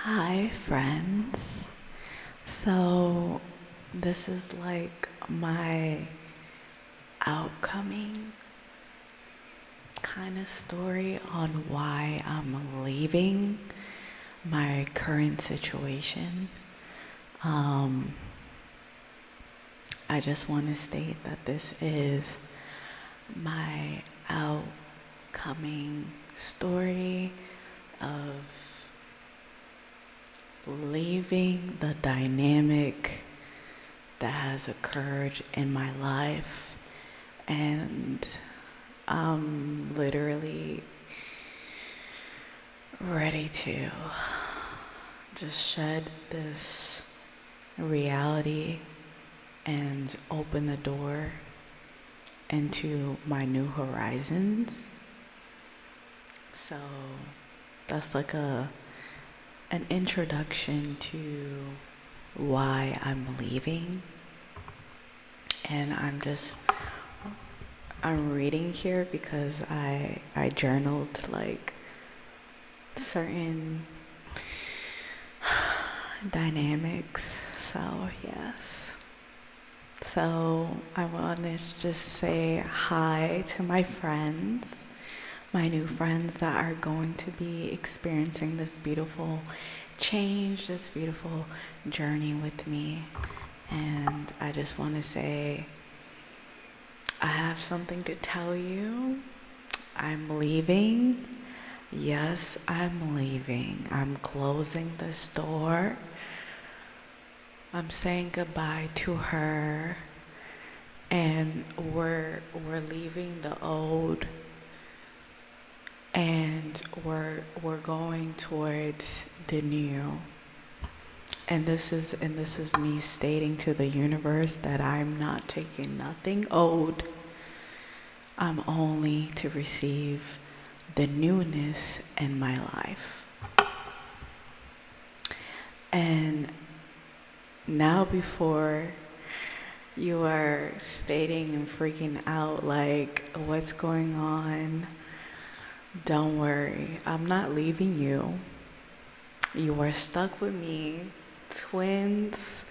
Hi, friends. So, this is like my outcoming kind of story on why I'm leaving my current situation. I just want to state that this is my outcoming story of leaving the dynamic that has occurred in my life, and I'm literally ready to just shed this reality and open the door into my new horizons. So that's like an introduction to why I'm leaving. And I'm reading here because I journaled like certain dynamics. So yes. So I want to just say hi to my friends, my new friends that are going to be experiencing this beautiful change, this beautiful journey with me. And I just want to say, I have something to tell you. I'm leaving. Yes, I'm leaving. I'm closing this door. I'm saying goodbye to her, and we're leaving the old, and we're going towards the new. And this is me stating to the universe that I'm not taking nothing old. I'm only to receive the newness in my life. And now, before you are stating and freaking out like, what's going on? Don't worry, I'm not leaving you. You are stuck with me, twins,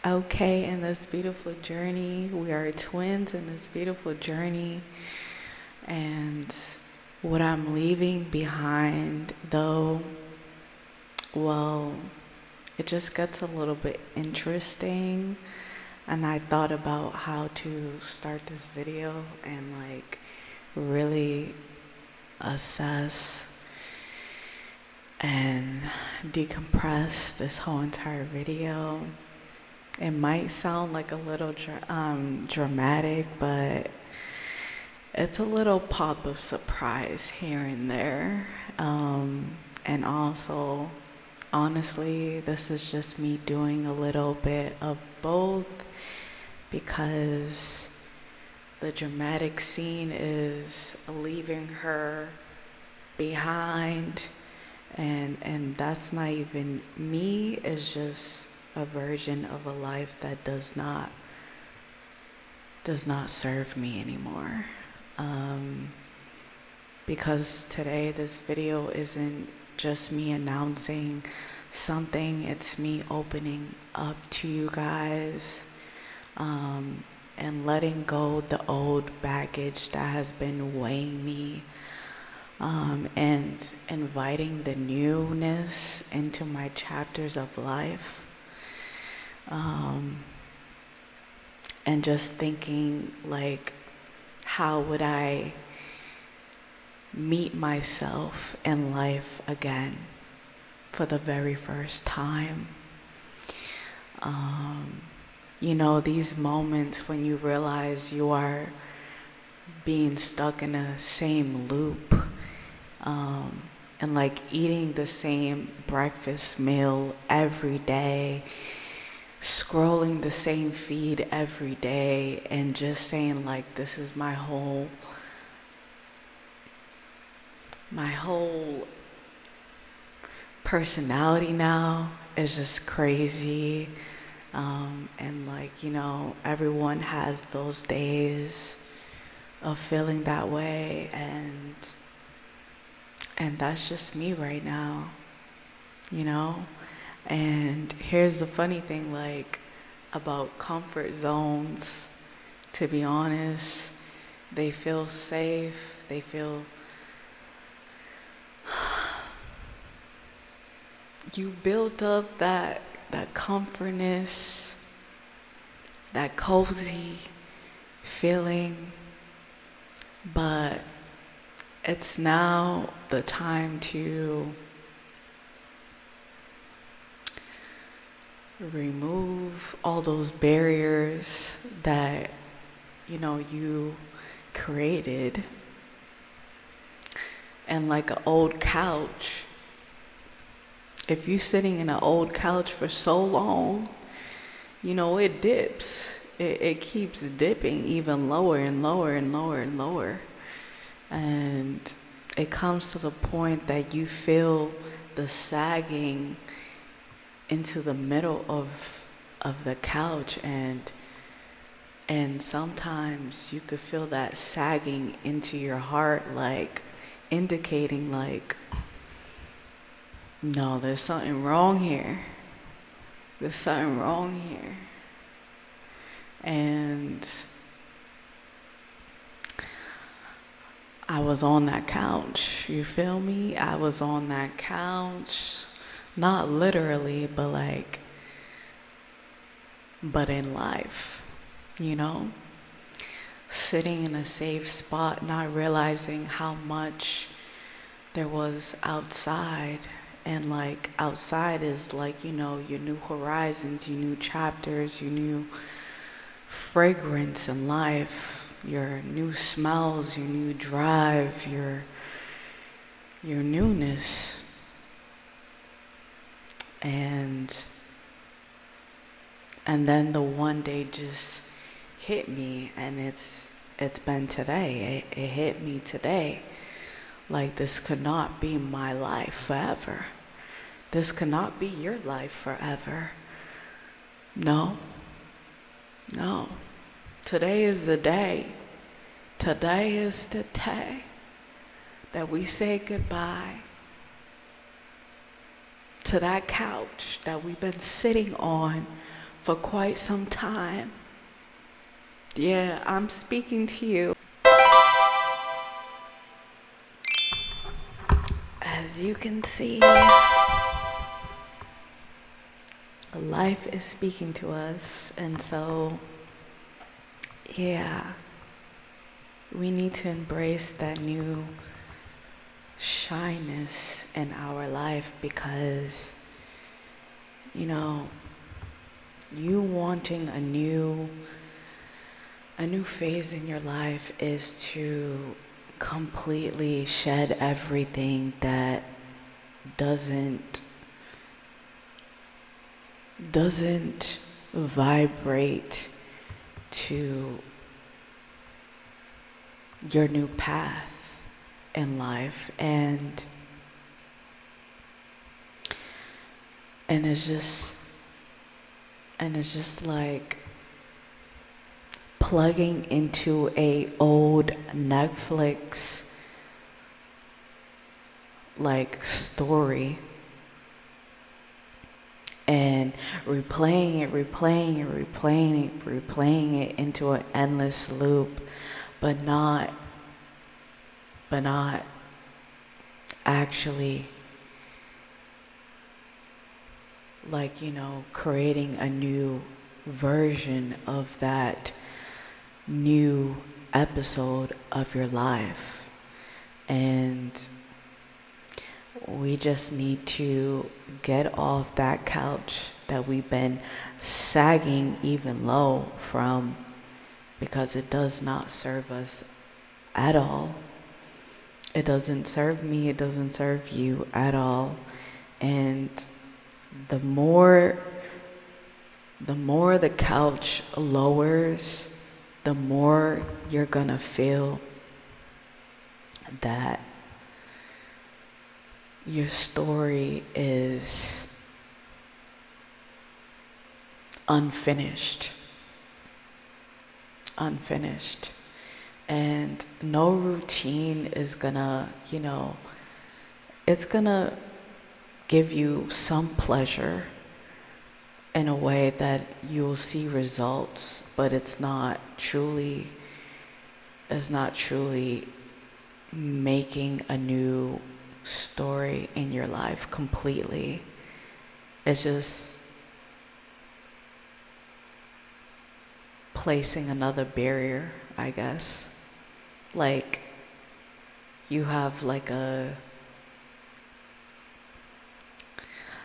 okay, in this beautiful journey. We are twins in this beautiful journey. And what I'm leaving behind, though, well, it just gets a little bit interesting. And I thought about how to start this video and like really assess and decompress this whole entire video. It might sound like a little dramatic, but it's a little pop of surprise here and there. And also, honestly, this is just me doing a little bit of both, because the dramatic scene is leaving her behind, and that's not even me. It's just a version of a life that does not serve me anymore. Because today this video isn't just me announcing something, it's me opening up to you guys, and letting go the old baggage that has been weighing me, and inviting the newness into my chapters of life, and just thinking like, how would I meet myself in life again for the very first time. You know, these moments when you realize you are being stuck in a same loop, and like eating the same breakfast meal every day, scrolling the same feed every day, and just saying like, this is my whole personality now. Is just crazy. And like, you know, everyone has those days of feeling that way, and that's just me right now. you know? And here's the funny thing, like, about comfort zones, to be honest, they feel safe, they feel, you built up that comfortness, that cozy feeling, but it's now the time to remove all those barriers that, you know, you created. And like an old couch, if you're sitting in an old couch for so long, you know, it dips. It keeps dipping even lower and lower and lower and lower. And it comes to the point that you feel the sagging into the middle of the couch, and sometimes you could feel that sagging into your heart, like indicating like, no, there's something wrong here. There's something wrong here. And I was on that couch, you feel me? I was on that couch, not literally, but in life, you know? Sitting in a safe spot, not realizing how much there was outside. And like outside is like, you know, your new horizons, your new chapters, your new fragrance in life, your new smells, your new drive, your newness. And then the one day just hit me, and it's been today. It hit me today. Like, this could not be my life forever. This could not be your life forever. No. No. Today is the day. Today is the day that we say goodbye to that couch that we've been sitting on for quite some time. Yeah, I'm speaking to you. As you can see, life is speaking to us, and so, yeah, we need to embrace that new shyness in our life, because, you know, you wanting a new phase in your life is to completely shed everything that doesn't vibrate to your new path in life. And it's just like plugging into a old Netflix like story and replaying it into an endless loop, but not actually, like, you know, creating a new version of that new episode of your life. And we just need to get off that couch that we've been sagging even low from, because it does not serve us at all. It doesn't serve me, it doesn't serve you at all. And the more the couch lowers, the more you're gonna feel that your story is unfinished. And no routine is gonna, you know, it's gonna give you some pleasure in a way that you'll see results, but it's not truly making a new story in your life completely. It's just placing another barrier, I guess. Like, you have like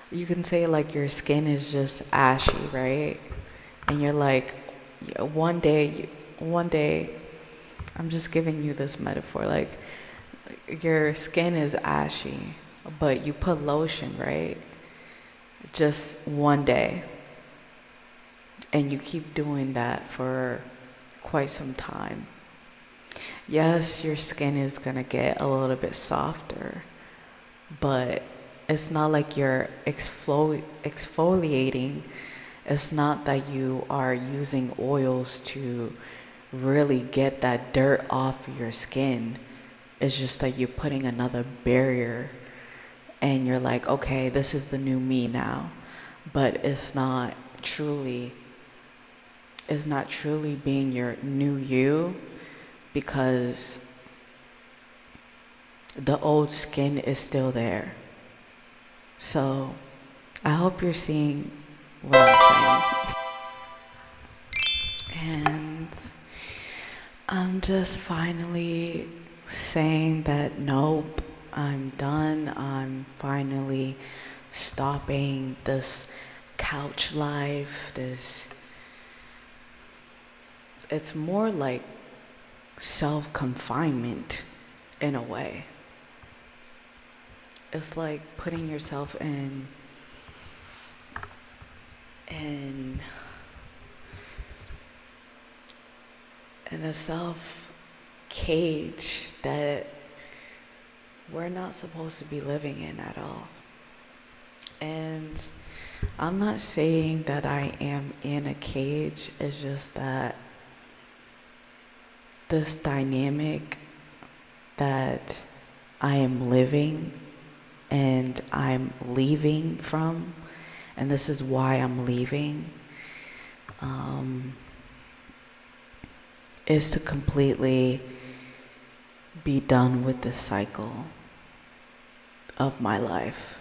you can say like your skin is just ashy, right? And you're like, one day, I'm just giving you this metaphor, like your skin is ashy, but you put lotion, right? Just one day. And you keep doing that for quite some time. Yes, your skin is gonna get a little bit softer, but it's not like you're exfoliating. It's not that you are using oils to really get that dirt off your skin. It's just that you're putting another barrier and you're like, okay, this is the new me now. But it's not truly being your new you, because the old skin is still there. So I hope you're seeing what I'm saying. And I'm just finally saying that nope, I'm done. I'm finally stopping this couch life. It's more like self-confinement in a way. It's like putting yourself in a self cage that we're not supposed to be living in at all. And I'm not saying that I am in a cage, it's just that this dynamic that I am living and I'm leaving from, and this is why I'm leaving, is to completely be done with this cycle of my life,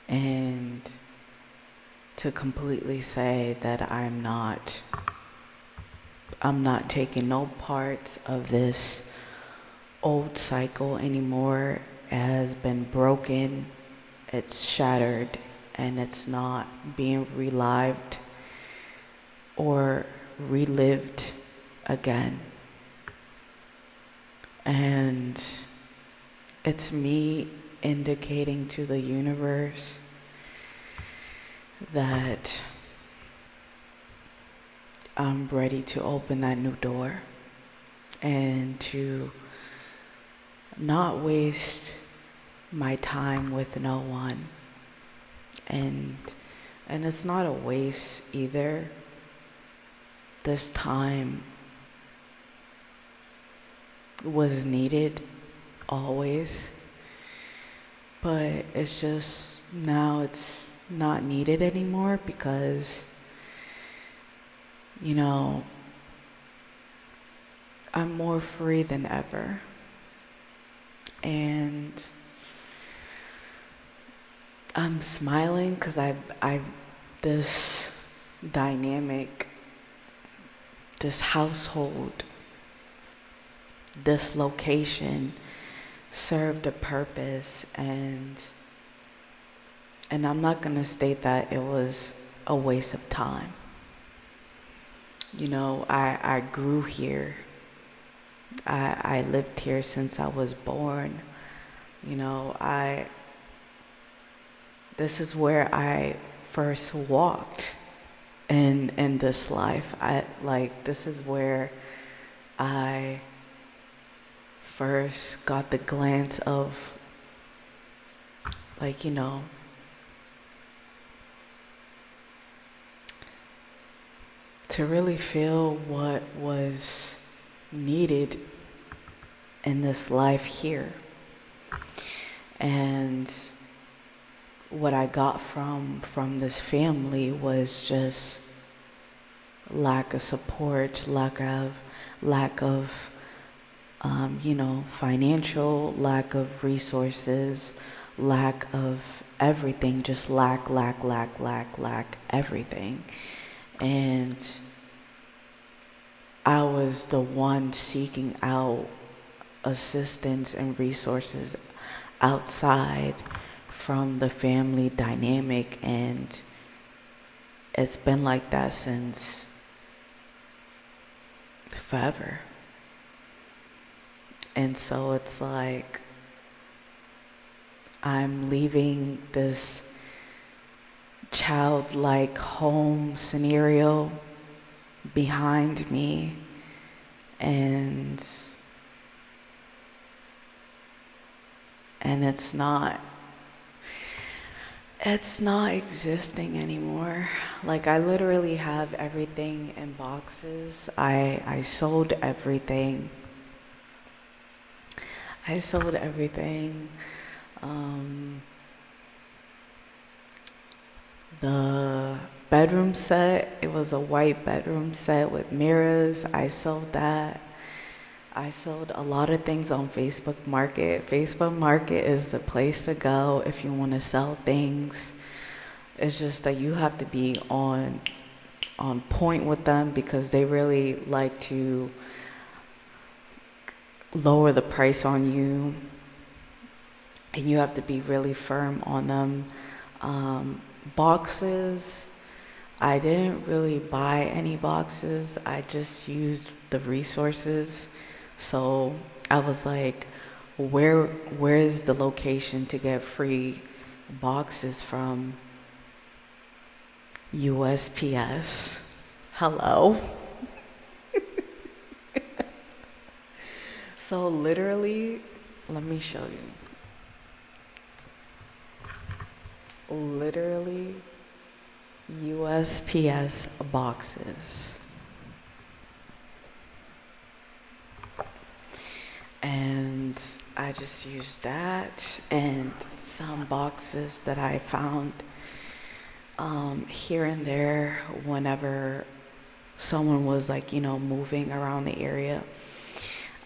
and to completely say that I'm not taking no parts of this old cycle anymore. It has been broken, it's shattered, and it's not being relived or relived again. And it's me indicating to the universe that I'm ready to open that new door and to not waste my time with no one. And it's not a waste either. This time was needed always, but it's just now it's not needed anymore because, you know, I'm more free than ever. And I'm smiling because this dynamic, this household, this location served a purpose, and I'm not going to state that it was a waste of time. You know, I grew here. I lived here since I was born. You know, this is where I first walked in this life. This is where I first got the glance of, like, you know, to really feel what was needed in this life here. And what I got from this family was just lack of support, lack of financial, lack of resources, lack of everything, just lack everything. And I was the one seeking out assistance and resources outside from the family dynamic, and it's been like that since forever. And so it's like I'm leaving this childlike home scenario behind me, and it's not existing anymore. Like, I literally have everything in boxes. I sold everything. The bedroom set, it was a white bedroom set with mirrors. I sold that. I sold a lot of things on Facebook Market. Facebook Market is the place to go if you want to sell things. It's just that you have to be on point with them, because they really like to lower the price on you, and you have to be really firm on them. Boxes, I didn't really buy any boxes. I just used the resources. So I was like, where is the location to get free boxes from? USPS. Hello. So literally, let me show you. Literally, USPS boxes. And I just used that and some boxes that I found here and there whenever someone was like, moving around the area.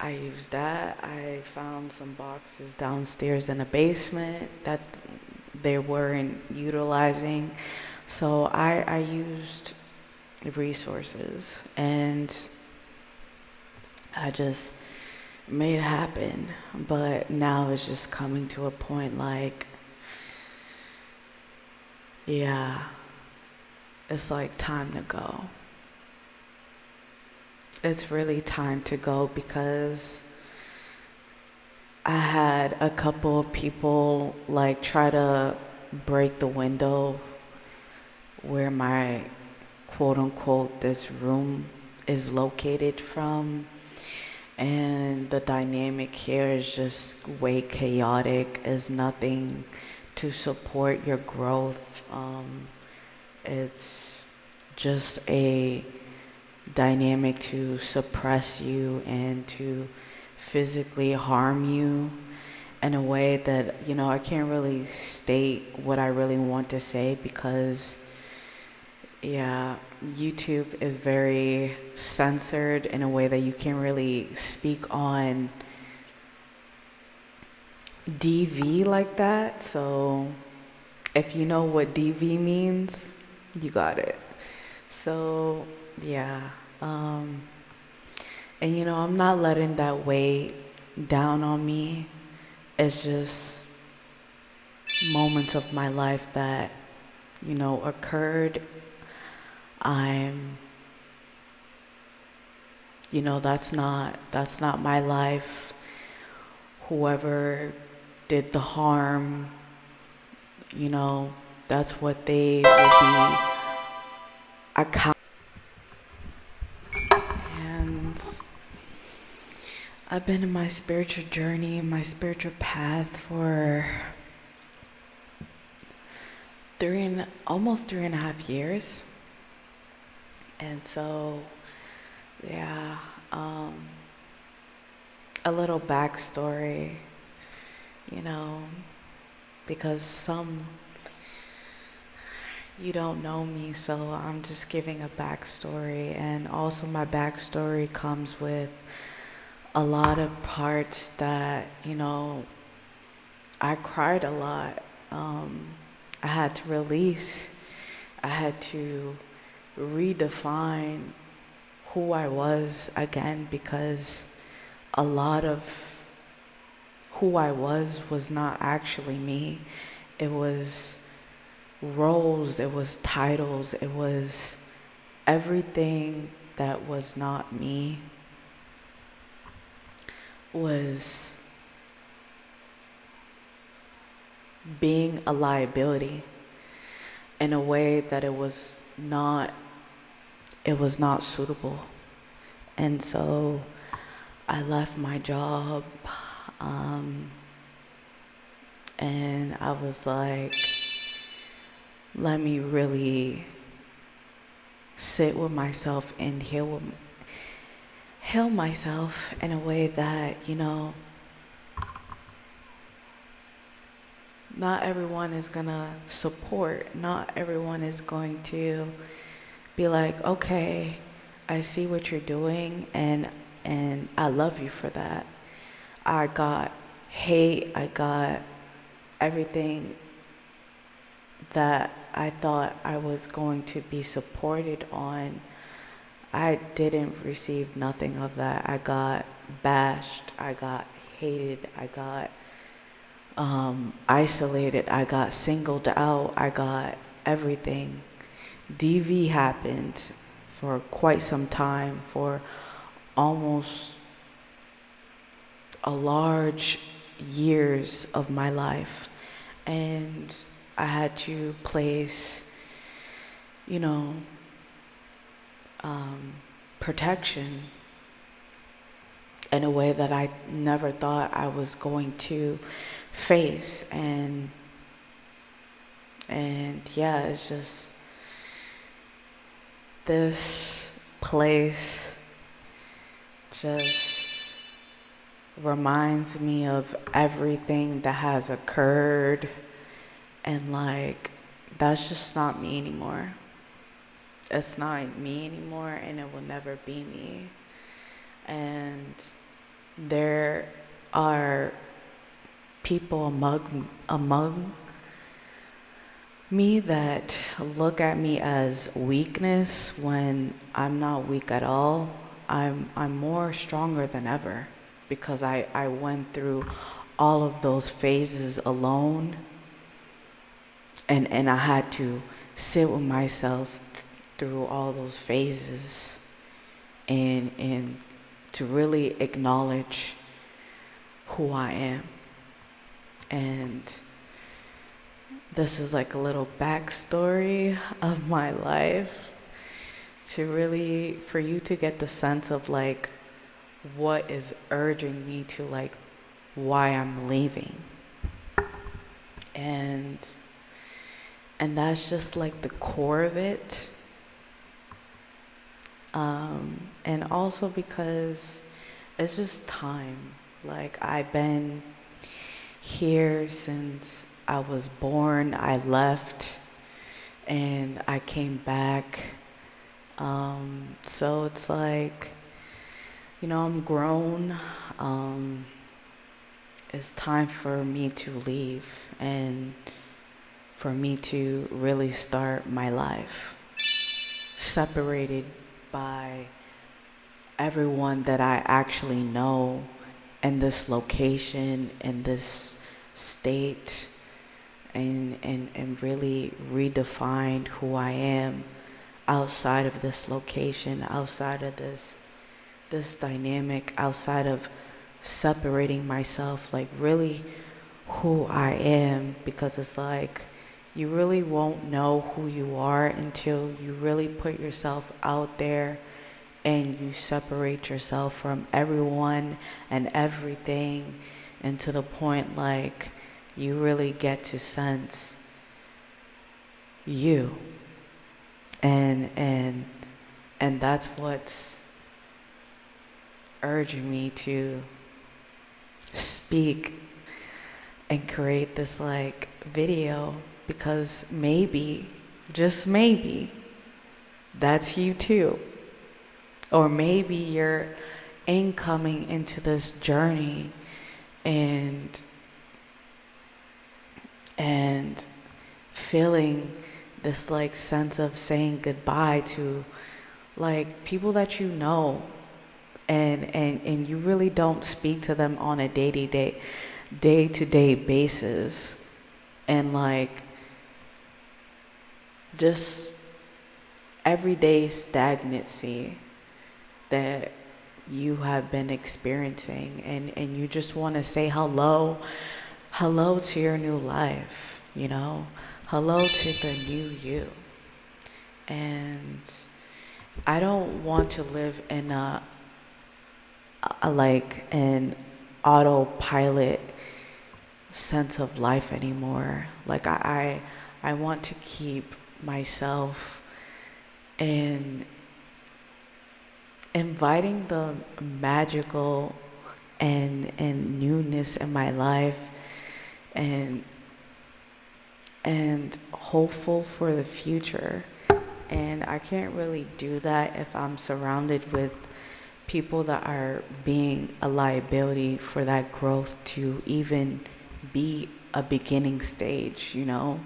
I used that. I found some boxes downstairs in the basement that they weren't utilizing. So I used resources, and I just made it happen. But now it's just coming to a point like, yeah, it's like time to go. It's really time to go, because I had a couple of people like try to break the window where my quote unquote this room is located from, and the dynamic here is just way chaotic. Is nothing to support your growth. It's just a dynamic to suppress you and to physically harm you in a way that, I can't really state what I really want to say, because YouTube is very censored in a way that you can't really speak on DV like that. So if you know what DV means, you got it. So and I'm not letting that weigh down on me. It's just moments of my life that occurred. That's not my life. Whoever did the harm, that's what they will be accountable. And I've been in my spiritual journey, my spiritual path for almost 3.5 years. And so, a little backstory, because some you don't know me, so I'm just giving a backstory. And also my backstory comes with a lot of parts that, I cried a lot. I had to release. I had to redefine who I was again, because a lot of who I was not actually me. It was roles, it was titles, it was everything that was not me was being a liability in a way that it was not suitable. And so I left my job, and I was like, let me really sit with myself and heal myself in a way that, not everyone is gonna support. Not everyone is going to be like, okay, I see what you're doing, and I love you for that. I got hate, I got everything that I thought I was going to be supported on. I didn't receive nothing of that. I got bashed, I got hated, I got isolated, I got singled out, I got everything. DV happened for quite some time, for almost a large years of my life. And I had to place, protection in a way that I never thought I was going to face. And yeah, it's just, this place just reminds me of everything that has occurred, and like, that's just not me anymore. It's not me anymore, and it will never be me. And there are people among me that look at me as weakness when I'm not weak at all. I'm more stronger than ever, because I went through all of those phases alone, and I had to sit with myself through all those phases, and to really acknowledge who I am. And this is like a little backstory of my life, to really, for you to get the sense of like what is urging me to like why I'm leaving. And that's just like the core of it. And also because it's just time. Like, I've been here since I was born. I left and I came back. So it's like, I'm grown. It's time for me to leave and for me to really start my life, separated by everyone that I actually know in this location, in this state, and really redefined who I am outside of this location, outside of this dynamic, outside of separating myself, like really who I am. Because it's like, you really won't know who you are until you really put yourself out there and you separate yourself from everyone and everything, and to the point like you really get to sense you. And that's what's urging me to speak and create this like video, because maybe just maybe, that's you too. Or maybe you're incoming into this journey and feeling this like sense of saying goodbye to like people that you know, and you really don't speak to them on a day-to-day basis, and like just everyday stagnancy that you have been experiencing, and you just want to say hello to your new life, you know, hello to the new you. And I don't want to live in a like an autopilot sense of life anymore. Like I want to keep myself in inviting the magical and newness in my life, and hopeful for the future. And I can't really do that if I'm surrounded with people that are being a liability for that growth to even be a beginning stage, you know?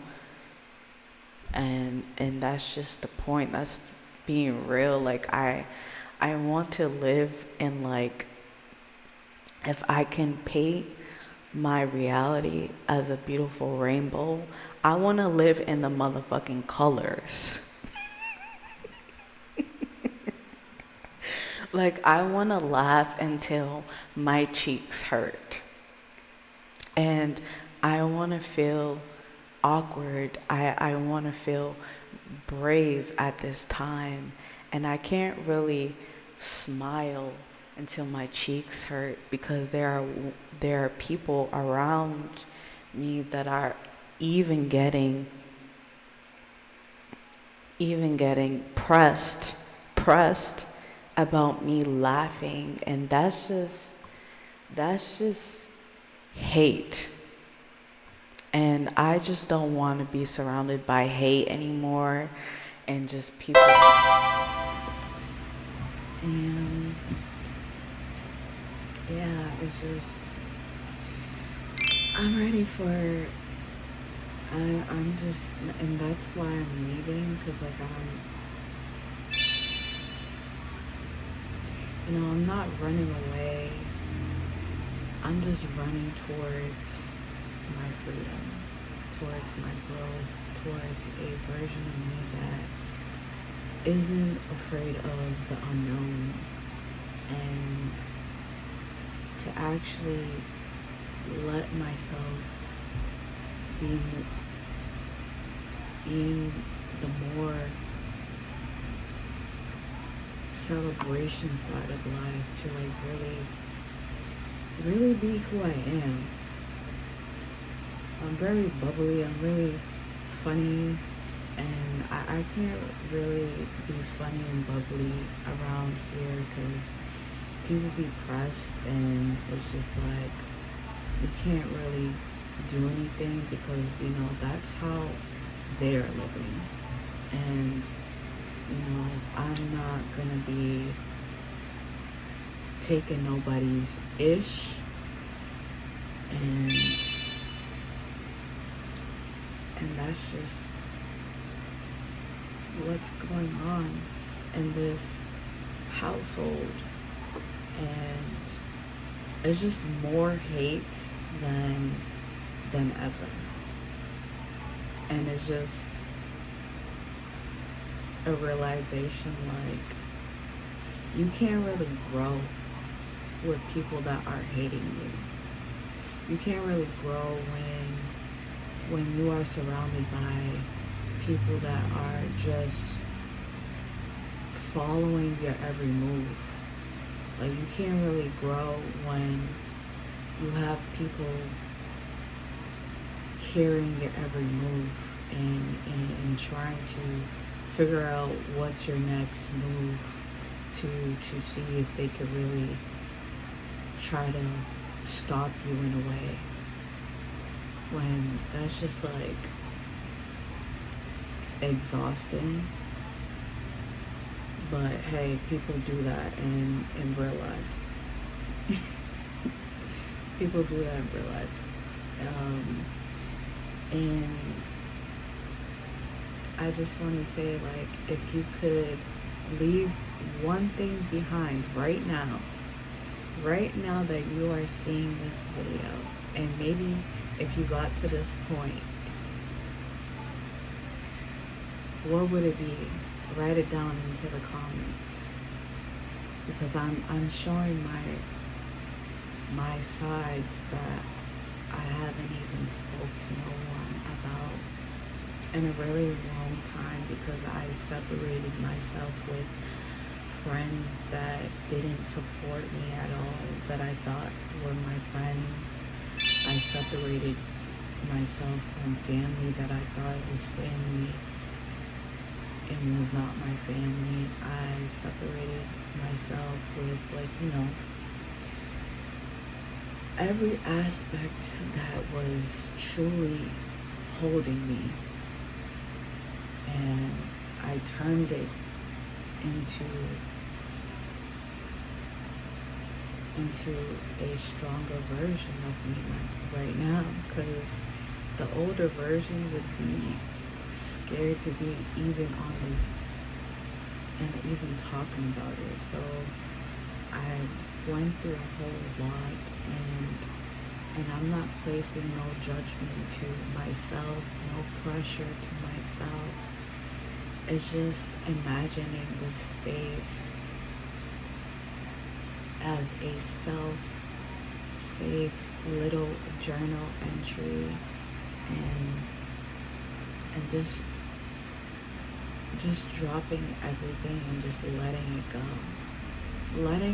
And that's just the point. That's being real. Like I want to live in, like, if I can paint my reality as a beautiful rainbow, I want to live in the motherfucking colors. Like, I want to laugh until my cheeks hurt. And I want to feel awkward. I want to feel brave at this time. And I can't really smile until my cheeks hurt, because there are people around me that are even getting pressed about me laughing, and that's just hate. And I just don't want to be surrounded by hate anymore, and just people. And yeah, it's just, I'm ready for, I'm just, and that's why I'm leaving, because like I'm not running away. I'm just running towards my freedom, towards my growth, towards a version of me that isn't afraid of the unknown, and to actually let myself being the more celebration side of life, to like really be who I am. I'm very bubbly, I'm really funny, and I can't really be funny and bubbly around here because people be pressed, and it's just like you can't really do anything because that's how they're living. And I'm not gonna be taking nobody's ish, and that's just what's going on in this household. And it's just more hate than ever. And it's just a realization, like, you can't really grow with people that are hating you. You can't really grow when you are surrounded by people that are just following your every move. Like, you can't really grow when you have people hearing your every move and trying to figure out what's your next move to see if they could really try to stop you in a way. When that's just like, exhausting. But hey, people do that in real life. People do that in real life. And I just want to say, like, if you could leave one thing behind right now that you are seeing this video, and maybe if you got to this point, what would it be? Write it down into the comments, because I'm showing my sides that I haven't even spoke to no one about in a really long time, because I separated myself with friends that didn't support me at all, that I thought were my friends. I separated myself from family that I thought was family and was not my family. I separated myself with, like, every aspect that was truly holding me, and I turned it into a stronger version of me right now, because the older version would be scared to be even honest and even talking about it. So I went through a whole lot, and I'm not placing no judgment to myself, no pressure to myself. It's just imagining this space as a safe little journal entry, and just dropping everything and just letting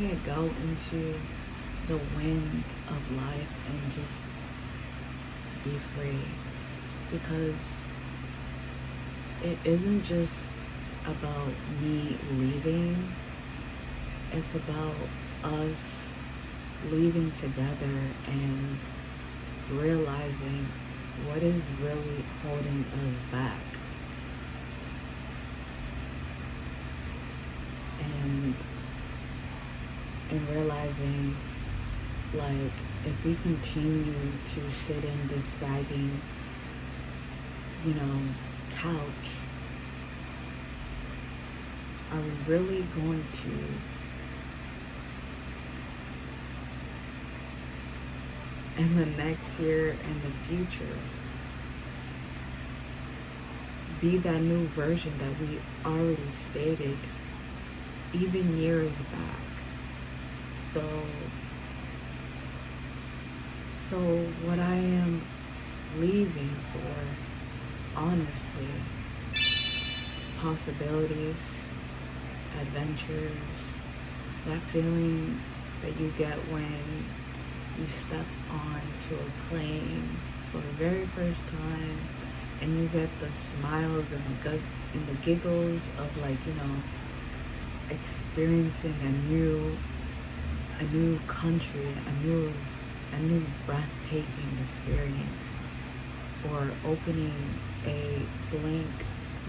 it go into the wind of life, and just be free, because it isn't just about me leaving, it's about us leaving together and realizing what is really holding us back. And realizing, like, if we continue to sit in this sagging, couch, are we really going to in the next year and the future be that new version that we already stated even years back? So what I am leaving for, honestly, possibilities, adventures, that feeling that you get when you step onto a plane for the very first time, and you get the smiles and the giggles of, like, experiencing a new country, a new breathtaking experience, or opening a blank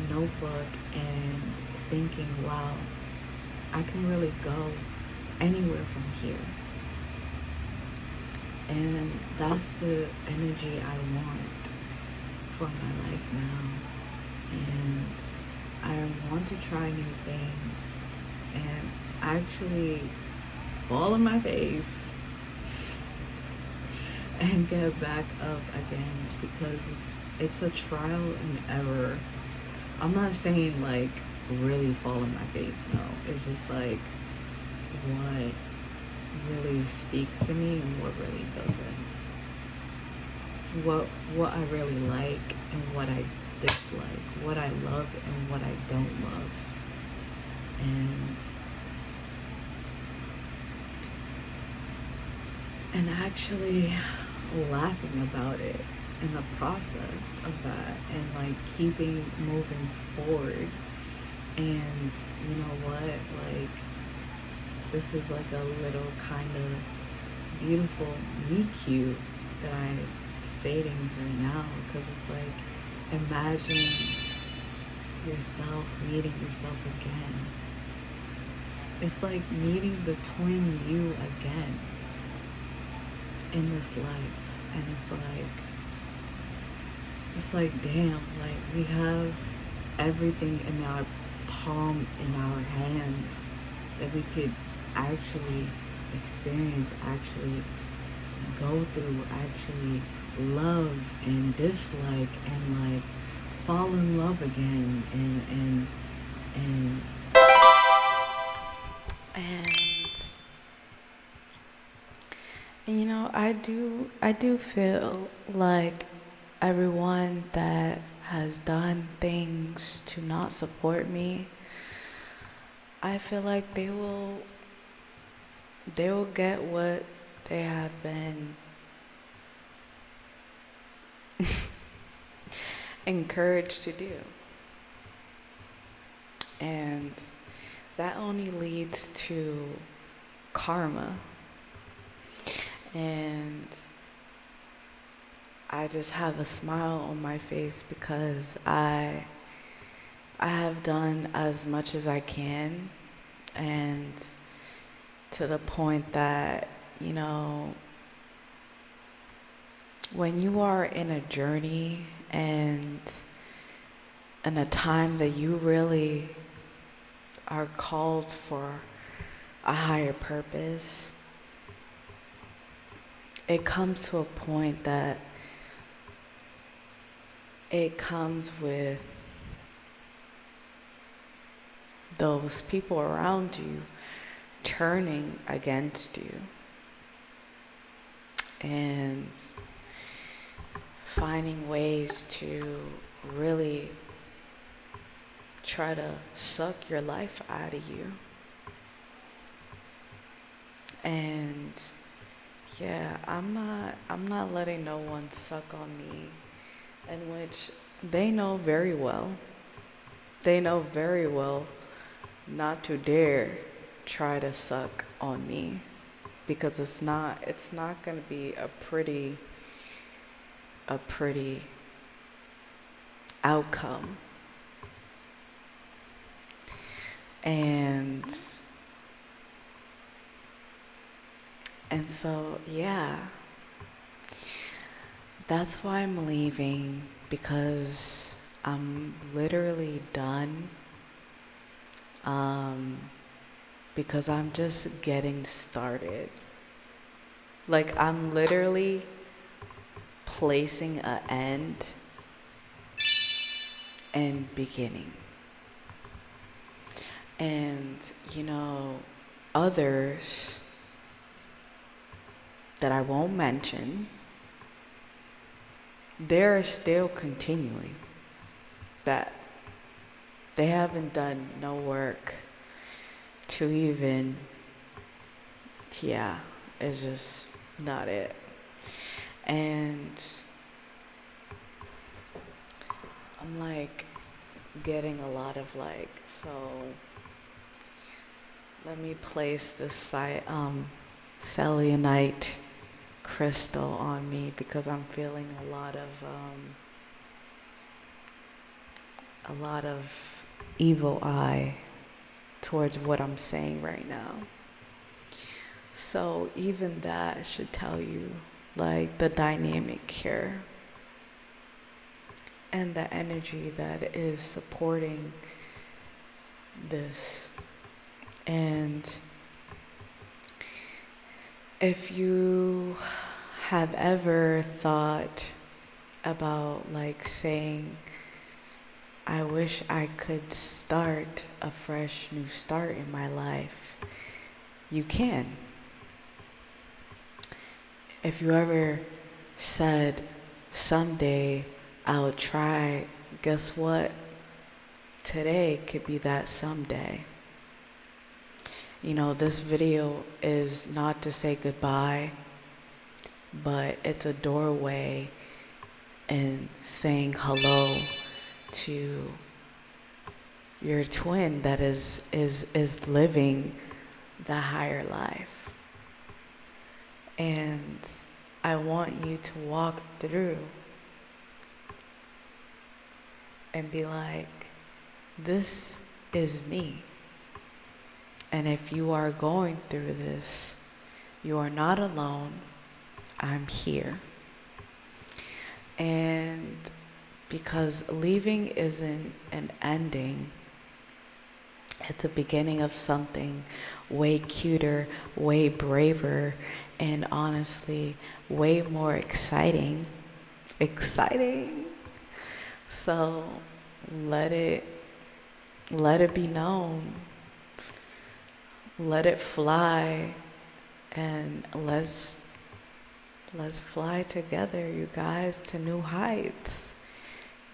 notebook and thinking, wow, I can really go anywhere from here. And that's the energy I want for my life now. And I want to try new things and actually fall on my face and get back up again, because it's a trial and error. I'm not saying, like, really fall on my face, no. It's just like what really speaks to me and what really doesn't. What I really like and what I dislike, what I love and what I don't love. And actually laughing about it in the process of that, and, like, keeping moving forward. And you know what, like, this is like a little kind of beautiful meet cute that I'm stating right now, because it's like, imagine yourself meeting yourself again. It's like meeting the twin you again in this life. And it's like damn, like we have everything in our palm in our hands that we could actually experience, actually go through, actually love and dislike and like fall in love again and you know, I do feel like everyone that has done things to not support me, I feel like they will get what they have been encouraged to do. And that only leads to karma. And I just have a smile on my face because I have done as much as I can, and to the point that, you know, when you are in a journey and in a time that you really are called for a higher purpose, it comes to a point that it comes with those people around you turning against you and finding ways to really try to suck your life out of you. And yeah, I'm not letting no one suck on me, in which they know very well not to dare try to suck on me, because it's not going to be a pretty outcome. And so, yeah, that's why I'm leaving, because I'm literally done. Because I'm just getting started. Like, I'm literally placing an end and beginning. And, you know, others that I won't mention, they're still continuing. That they haven't done no work to even, yeah, it's just not it. And I'm like getting a lot of like, so let me place this selenite crystal on me, because I'm feeling a lot of evil eye towards what I'm saying right now. So even that should tell you like the dynamic here and the energy that is supporting this. And if you have ever thought about like saying, I wish I could start a fresh new start in my life, you can. If you ever said, someday I'll try, guess what? Today could be that someday. You know, this video is not to say goodbye, but it's a doorway and saying hello to your twin that is living the higher life. And I want you to walk through and be like, this is me. And if you are going through this, you are not alone. I'm here. And because leaving isn't an ending, it's a beginning of something way cuter, way braver, and honestly, way more exciting. Exciting. So let it be known. Let it fly, and let's fly together, you guys, to new heights,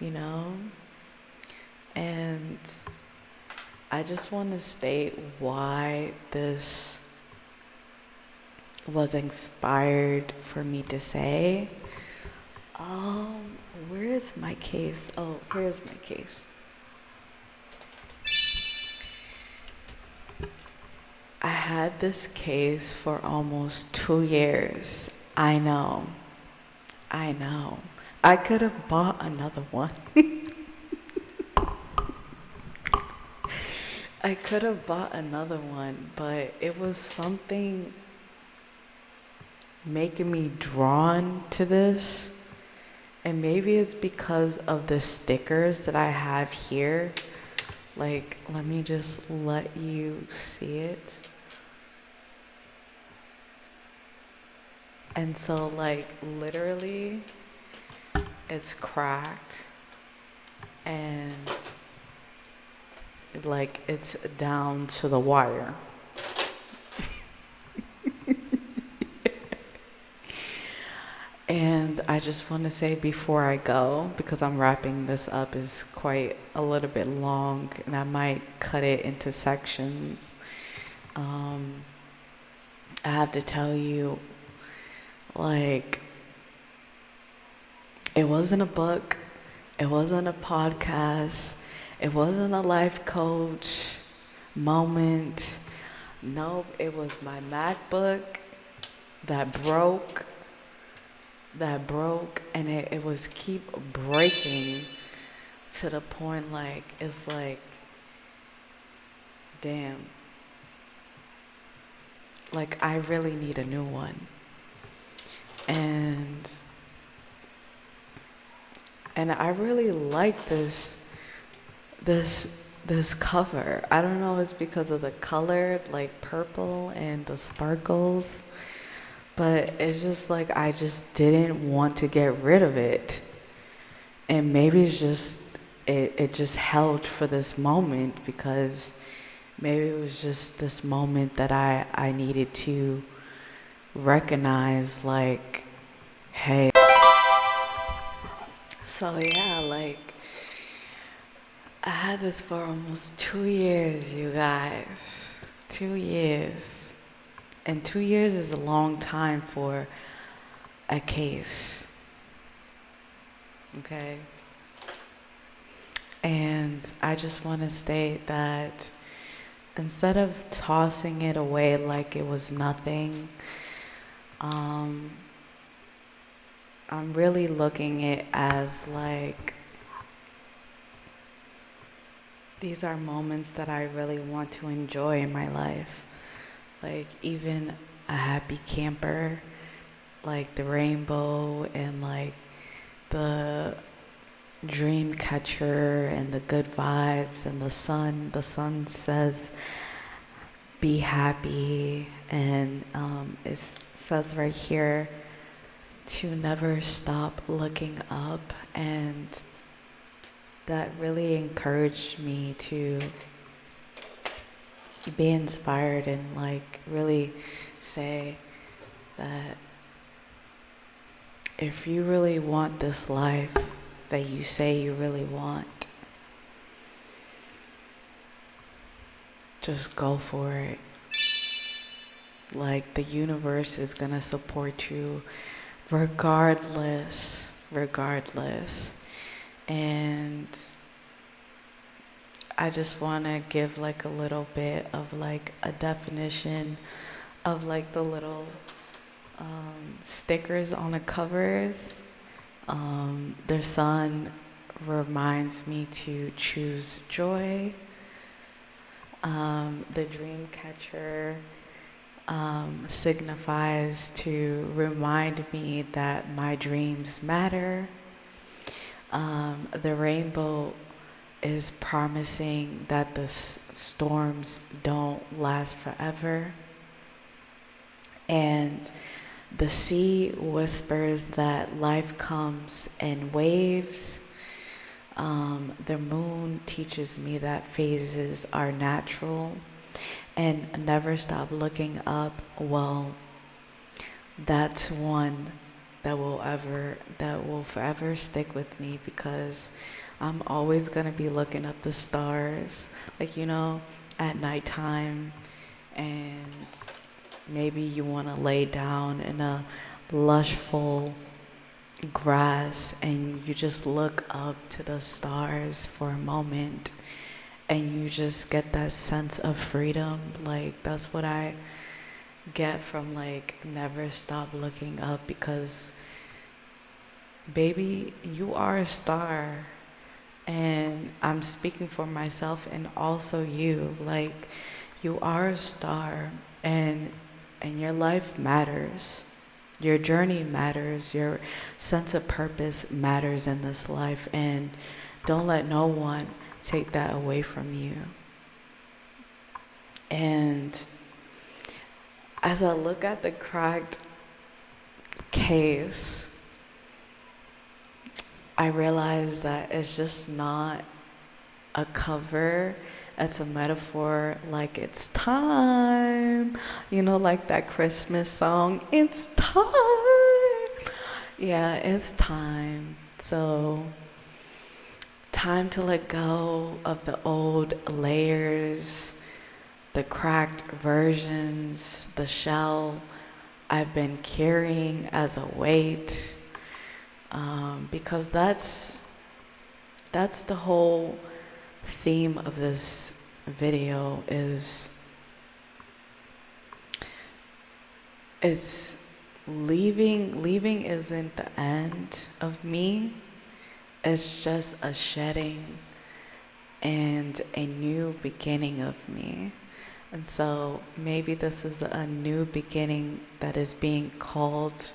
you know? And I just want to state why this was inspired for me to say. Where is my case? Oh, here's my case. I had this case for almost 2 years. I know. I could have bought another one. I could have bought another one, but it was something making me drawn to this. And maybe it's because of the stickers that I have here. Like, let me just let you see it. And so, like, literally, it's cracked. And, like, it's down to the wire. And I just want to say before I go, because I'm wrapping this up, is quite a little bit long, and I might cut it into sections. I have to tell you, like, it wasn't a book, it wasn't a podcast, it wasn't a life coach moment. Nope, it was my MacBook that broke, and it was keep breaking to the point, like, it's like, damn, like, I really need a new one. And I really like this cover. I don't know, it's because of the color, like purple and the sparkles. But it's just like, I just didn't want to get rid of it. And maybe it's just, it just held for this moment, because maybe it was just this moment that I needed to recognize, like, hey. So yeah, like, I had this for almost 2 years, you guys. 2 years. And 2 years is a long time for a case, okay? And I just want to state that instead of tossing it away like it was nothing, I'm really looking at it as like, these are moments that I really want to enjoy in my life. Like, even a happy camper, like the rainbow and like the dream catcher and the good vibes and the sun. The sun says, be happy. And it says right here to never stop looking up. And that really encouraged me to be inspired and like really say that if you really want this life that you say you really want, just go for it. Like, the universe is gonna support you regardless. And I just want to give like a little bit of like a definition of like the little stickers on the covers. Their son reminds me to choose joy. The dream catcher signifies to remind me that my dreams matter. The rainbow is promising that the storms don't last forever. And the sea whispers that life comes in waves. The moon teaches me that phases are natural, and never stop looking up. Well, that's one that will forever stick with me, because I'm always gonna be looking up the stars, like, at nighttime, and maybe you wanna lay down in a lushful grass and you just look up to the stars for a moment and you just get that sense of freedom. Like, that's what I get from never stop looking up, because baby, you are a star. And I'm speaking for myself and also you. You are a star, and your life matters. Your journey matters. Your sense of purpose matters in this life, and don't let no one take that away from you. And as I look at the cracked case, I realize that it's just not a cover. It's a metaphor, like it's time. Like that Christmas song, it's time. Yeah, it's time. So, time to let go of the old layers, the cracked versions, the shell I've been carrying as a weight. Because that's the whole theme of this video is leaving isn't the end of me. It's just a shedding and a new beginning of me. And so maybe this is a new beginning that is being called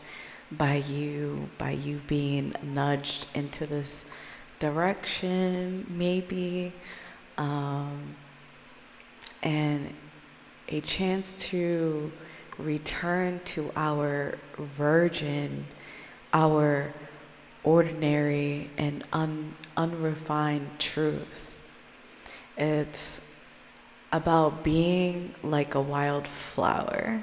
by you being nudged into this direction, maybe, and a chance to return to our virgin, our ordinary and unrefined truth. It's about being like a wildflower,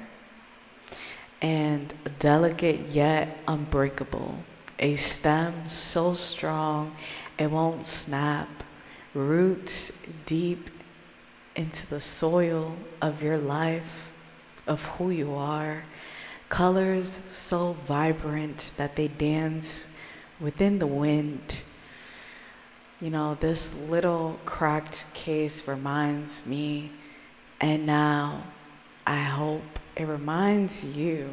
and delicate yet unbreakable, a stem so strong it won't snap, roots deep into the soil of your life, of who you are, colors so vibrant that they dance within the wind. This little cracked case reminds me, and now I hope it reminds you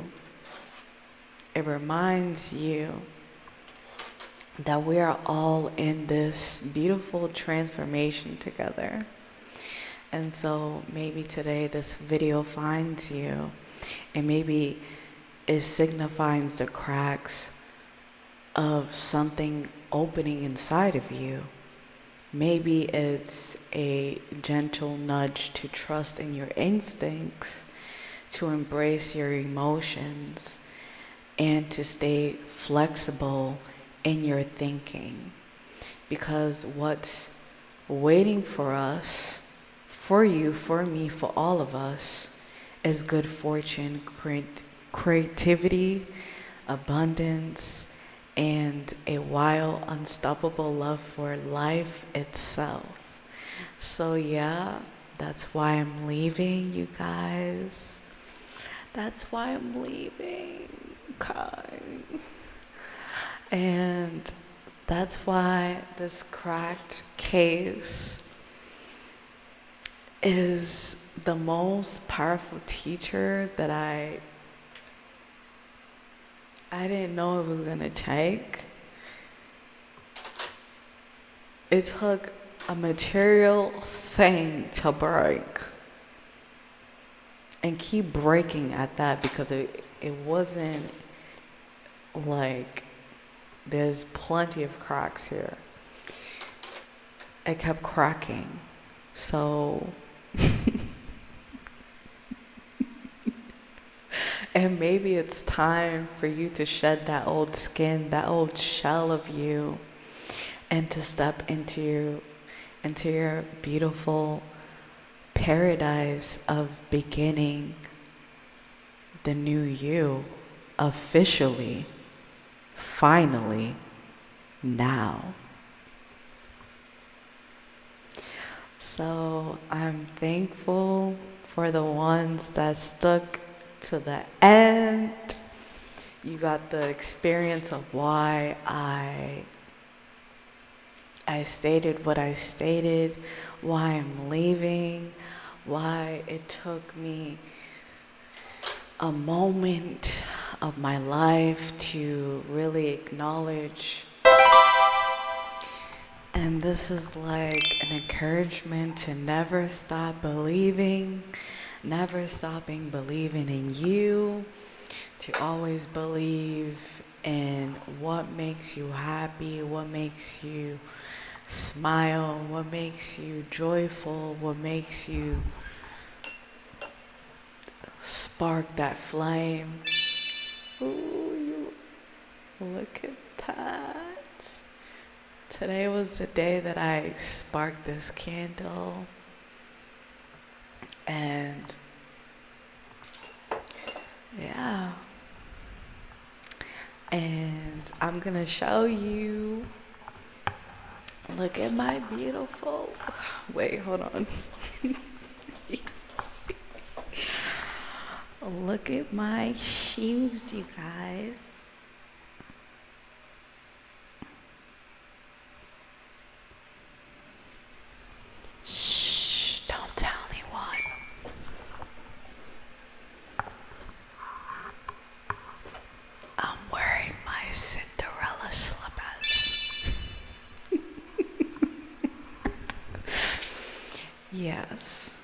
that we are all in this beautiful transformation together. And so maybe today this video finds you, and maybe it signifies the cracks of something opening inside of you. Maybe it's a gentle nudge to trust in your instincts, to embrace your emotions, and to stay flexible in your thinking. Because what's waiting for us, for you, for me, for all of us, is good fortune, creativity, abundance, and a wild, unstoppable love for life itself. So yeah, that's why I'm leaving, you guys. That's why I'm leaving, okay? And that's why this cracked case is the most powerful teacher that I didn't know it was gonna take. It took a material thing to break. And keep breaking at that, because it wasn't like there's plenty of cracks here. It kept cracking. So and maybe it's time for you to shed that old skin, that old shell of you, and to step into your beautiful paradise of beginning the new you officially, finally, now. So I'm thankful for the ones that stuck to the end. You got the experience of why I stated what I stated, why I'm leaving, why it took me a moment of my life to really acknowledge. And this is like an encouragement to never stop believing, never stopping believing in you, to always believe in what makes you happy, what makes you smile, what makes you joyful, what makes you spark that flame. Ooh, look at that. Today was the day that I sparked this candle, and yeah, and I'm gonna show you. Look at my beautiful, wait, hold on. Look at my shoes, you guys. Shh, don't tell anyone. I'm wearing my Cinderella slippers. Yes.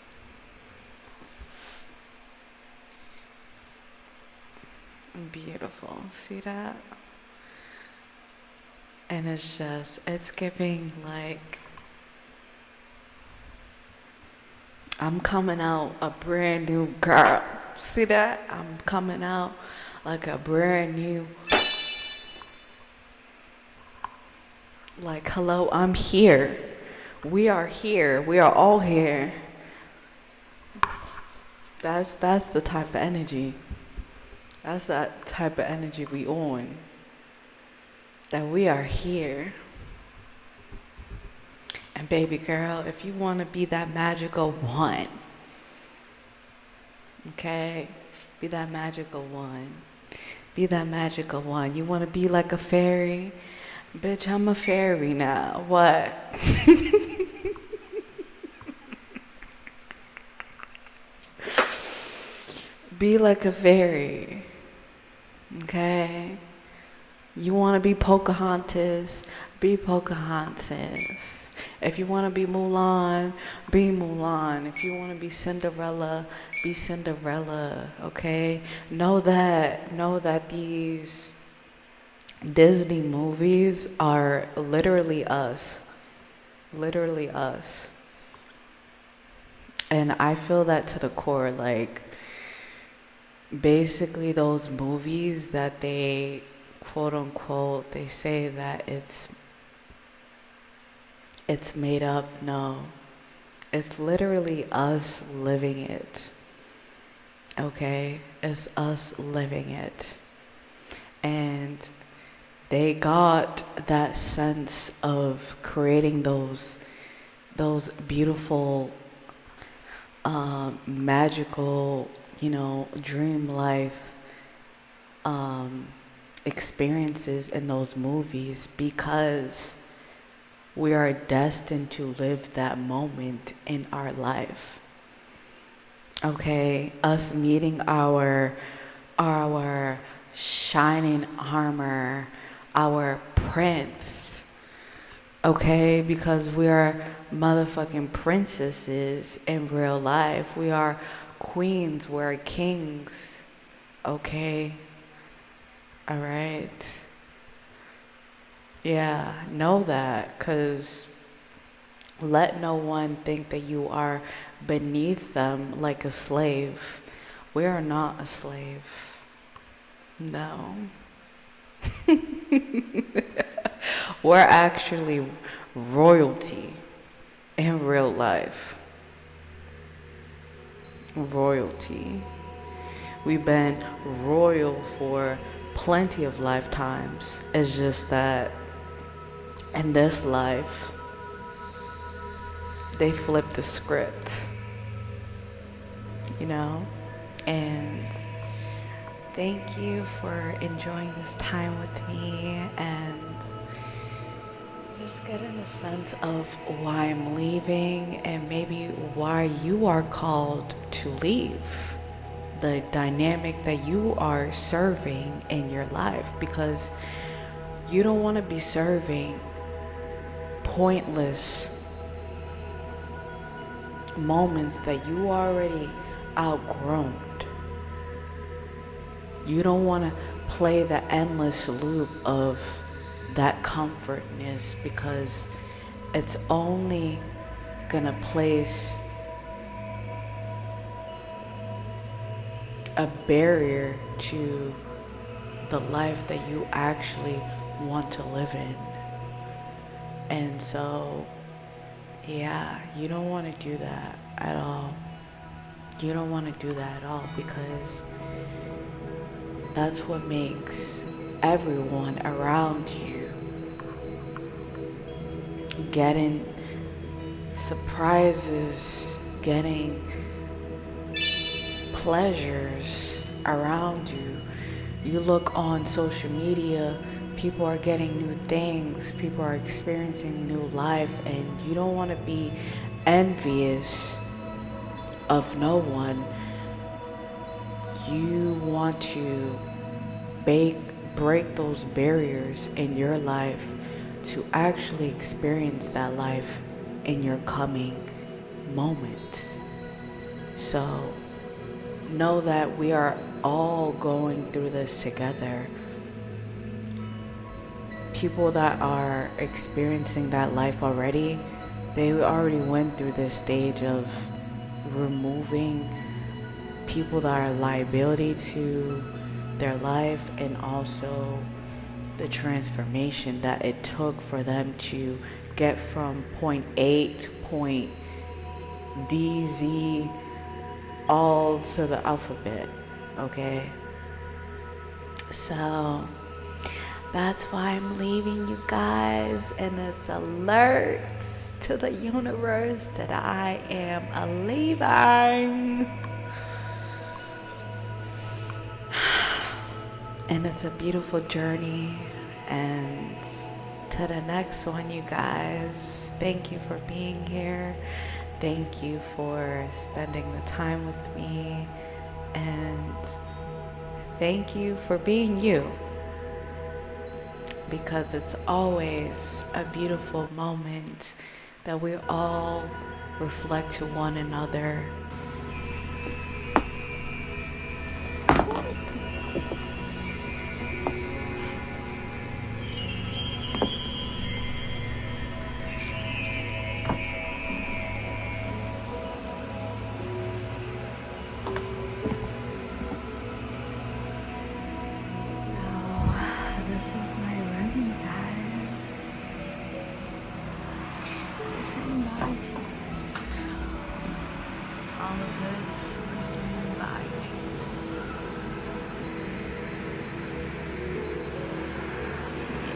Beautiful. See that? And it's giving like I'm coming out a brand new girl. See that? I'm coming out like a brand new, like, hello, I'm here. We are here. We are all here. That's the type of energy. That's that type of energy we on. That we are here. And baby girl, if you want to be that magical one, okay? Be that magical one. Be that magical one. You want to be like a fairy? Bitch, I'm a fairy now. What? Be like a fairy. Okay? You want to be Pocahontas? Be Pocahontas. If you want to be Mulan, be Mulan. If you want to be Cinderella, be Cinderella. Okay? Know that these Disney movies are literally us. Literally us. And I feel that to the core. Like, basically those movies that they quote unquote, they say that it's made up. No, it's literally us living it. Okay, it's us living it. And they got that sense of creating those beautiful magical, dream life experiences in those movies, because we are destined to live that moment in our life. Okay, us meeting our shining armor, our prince, okay? Because we are motherfucking princesses in real life. We are queens, we're kings, okay? Alright? Yeah, know that, because let no one think that you are beneath them like a slave. We are not a slave. No. We're actually royalty in real life. Royalty. We've been royal for plenty of lifetimes. It's just that in this life, they flip the script, you know? And thank you for enjoying this time with me and just getting a sense of why I'm leaving and maybe why you are called to leave. The dynamic that you are serving in your life, because you don't want to be serving pointless moments that you already outgrown. You don't want to play the endless loop of that comfortness, because it's only gonna place a barrier to the life that you actually want to live in. And so, yeah, you don't want to do that at all. You don't want to do that at all, because that's what makes everyone around you getting surprises, getting pleasures around you. You look on social media, people are getting new things, people are experiencing new life, and you don't want to be envious of no one. You want to break those barriers in your life to actually experience that life in your coming moments. So know that we are all going through this together. People that are experiencing that life already, they already went through this stage of removing people that are a liability to their life, and also the transformation that it took for them to get from point A to point D, Z, all to the alphabet, okay? So that's why I'm leaving, you guys, and it's alerts to the universe that I am leaving. And it's a beautiful journey, and to the next one, you guys. Thank you for being here. Thank you for spending the time with me, and thank you for being you, because it's always a beautiful moment that we all reflect to one another. This is my room, you guys. We're saying bye to you. All of this, we're saying bye to you.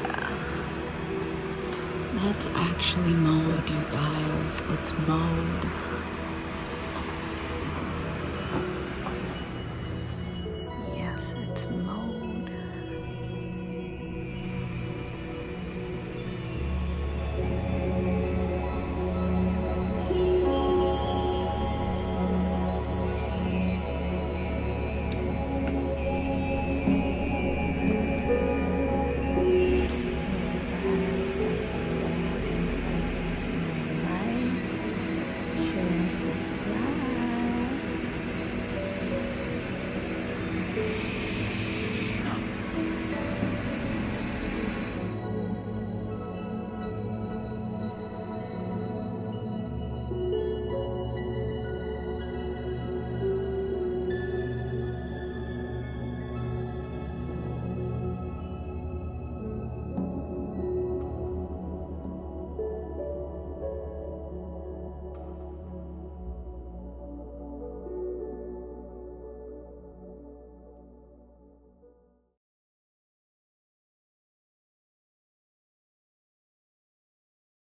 Yeah. That's actually mode, you guys. It's mode.